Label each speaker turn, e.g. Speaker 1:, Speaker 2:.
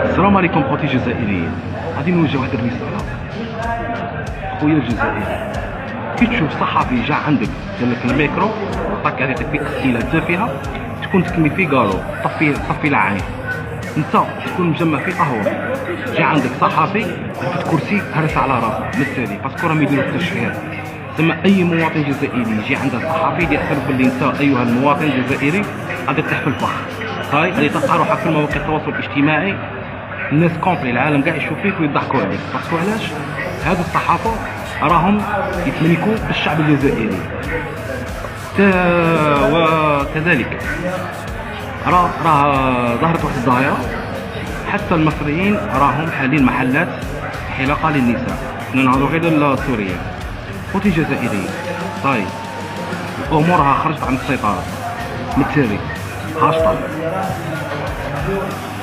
Speaker 1: السلام عليكم خوتي الجزائريين. غادي نوجه واحد الرساله. خويا الجزائري، كي تشوف صحفي جا عندك دار لك الميكرو عطاك عليك فيه اسئله تافهه، تكون تكمي فيغارو طفي العين، انت تكون مجمع في قهوه، جا عندك صحفي رفد كرسي هرس على راسه مثالي باسكو راهم يديروا التشهير. ثم اي مواطن جزائري يجي عنده صحفي يعترف باللي انت ايها المواطن الجزائري غادي تطيح في الفخ. هاي غادي تلقى روحك في مواقع التواصل الاجتماعي، الناس كومبلي العالم كاع يشوف فيك ويضحكوا عليك. باسكو علاش؟ هاد الصحافه راهم يتملكوا الشعب الجزائري. وكذلك راه ظهرت واحد الظاهره، حتى المصريين راهم حالين محلات حلاقه للنساء، نهضروا غير السوريين. خوتي الجزائريين، طيب الامور خرجت عن السيطره، بالتالي هاشطه